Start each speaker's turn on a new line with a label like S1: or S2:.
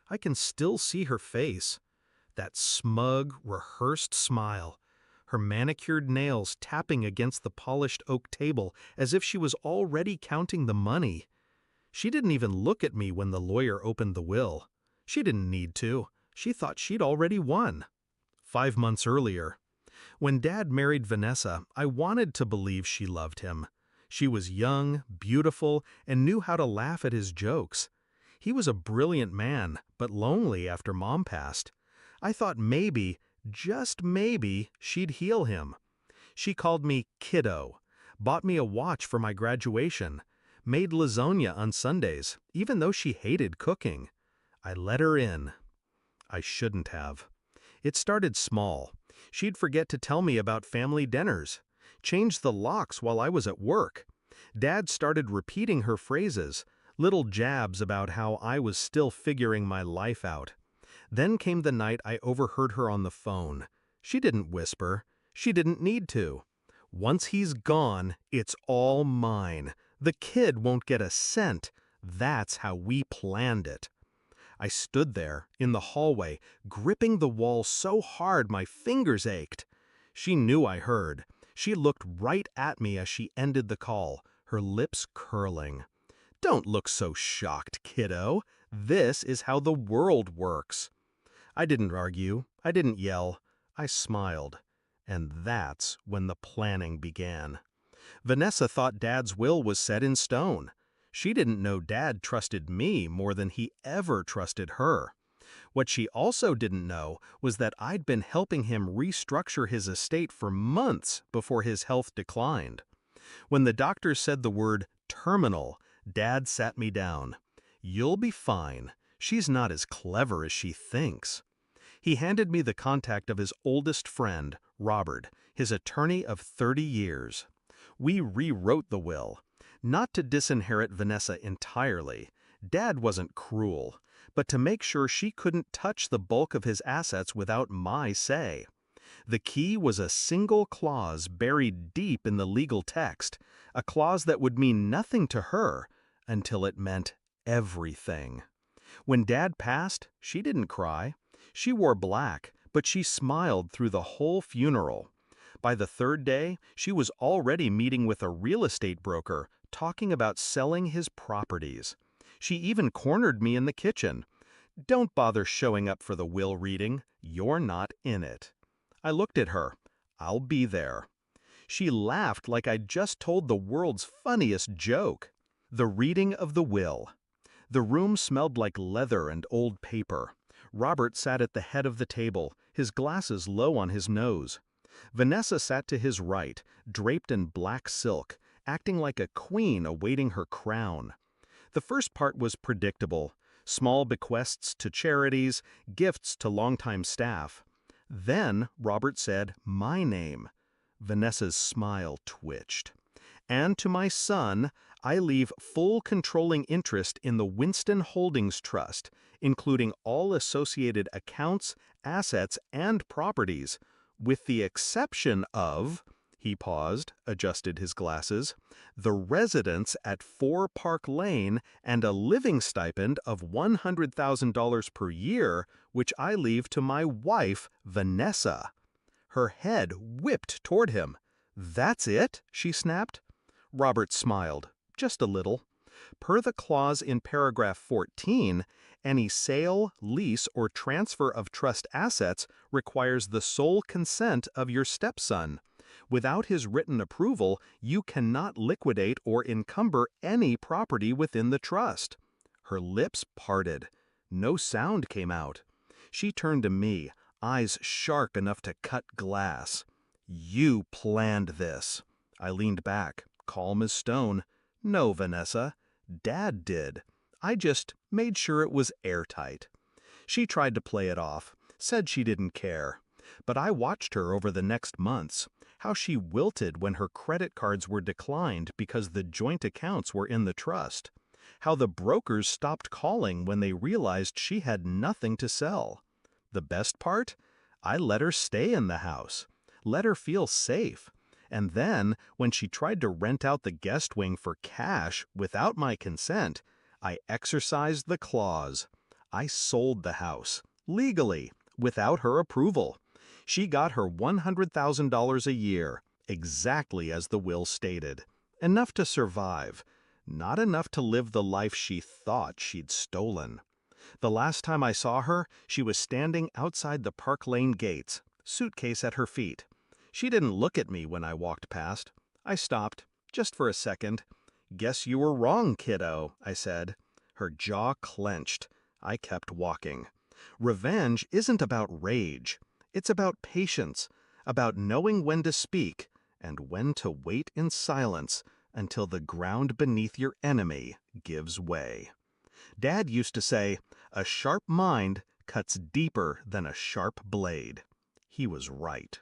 S1: I can still see her face, that smug, rehearsed smile, her manicured nails tapping against the polished oak table as if she was already counting the money. She didn't even look at me when the lawyer opened the will. She didn't need to. She thought she'd already won. 5 months earlier, when Dad married Vanessa, I wanted to believe she loved him. She was young, beautiful, and knew how to laugh at his jokes. He was a brilliant man, but lonely after Mom passed. I thought maybe, just maybe, she'd heal him. She called me kiddo, bought me a watch for my graduation, made lasagna on Sundays, even though she hated cooking. I let her in. I shouldn't have. It started small. She'd forget to tell me about family dinners, change the locks while I was at work. Dad started repeating her phrases, little jabs about how I was still figuring my life out. Then came the night I overheard her on the phone. She didn't whisper. She didn't need to. Once he's gone, it's all mine. The kid won't get a cent. That's how we planned it. I stood there, in the hallway, gripping the wall so hard my fingers ached. She knew I heard. She looked right at me as she ended the call, her lips curling. "Don't look so shocked, kiddo. This is how the world works." I didn't argue. I didn't yell. I smiled. And that's when the planning began. Vanessa thought Dad's will was set in stone. She didn't know Dad trusted me more than he ever trusted her. What she also didn't know was that I'd been helping him restructure his estate for months before his health declined. When the doctor said the word terminal, Dad sat me down. "You'll be fine. She's not as clever as she thinks." He handed me the contact of his oldest friend, Robert, his attorney of 30 years. We rewrote the will. Not to disinherit Vanessa entirely. Dad wasn't cruel, but to make sure she couldn't touch the bulk of his assets without my say. The key was a single clause buried deep in the legal text, a clause that would mean nothing to her until it meant everything. When Dad passed, she didn't cry. She wore black, but she smiled through the whole funeral. By the third day, she was already meeting with a real estate broker, talking about selling his properties. She even cornered me in the kitchen. "Don't bother showing up for the will reading. You're not in it." I looked at her. "I'll be there." She laughed like I'd just told the world's funniest joke. The reading of the will. The room smelled like leather and old paper. Robert sat at the head of the table, his glasses low on his nose. Vanessa sat to his right, draped in black silk, acting like a queen awaiting her crown. The first part was predictable: small bequests to charities, gifts to longtime staff. Then Robert said my name. Vanessa's smile twitched. "And to my son, I leave full controlling interest in the Winston Holdings Trust, including all associated accounts, assets, and properties, with the exception of," he paused, adjusted his glasses, "the residence at 4 Park Lane and a living stipend of $100,000 per year, which I leave to my wife, Vanessa." Her head whipped toward him. "That's it?" she snapped. Robert smiled, just a little. Per the clause in paragraph 14, any sale, lease, or transfer of trust assets requires the sole consent of your stepson. Without his written approval, you cannot liquidate or encumber any property within the trust. Her lips parted. No sound came out. She turned to me, eyes sharp enough to cut glass. "You planned this." I leaned back, calm as stone. "No, Vanessa. Dad did. I just made sure it was airtight." She tried to play it off, said she didn't care. But I watched her over the next months, how she wilted when her credit cards were declined because the joint accounts were in the trust, how the brokers stopped calling when they realized she had nothing to sell. The best part? I let her stay in the house, let her feel safe. And then, when she tried to rent out the guest wing for cash without my consent, I exercised the clause. I sold the house, legally, without her approval. She got her $100,000 a year, exactly as the will stated. Enough to survive, not enough to live the life she thought she'd stolen. The last time I saw her, she was standing outside the Park Lane gates, suitcase at her feet. She didn't look at me when I walked past. I stopped, just for a second. "Guess you were wrong, kiddo," I said. Her jaw clenched. I kept walking. Revenge isn't about rage. It's about patience, about knowing when to speak and when to wait in silence until the ground beneath your enemy gives way. Dad used to say, "A sharp mind cuts deeper than a sharp blade." He was right.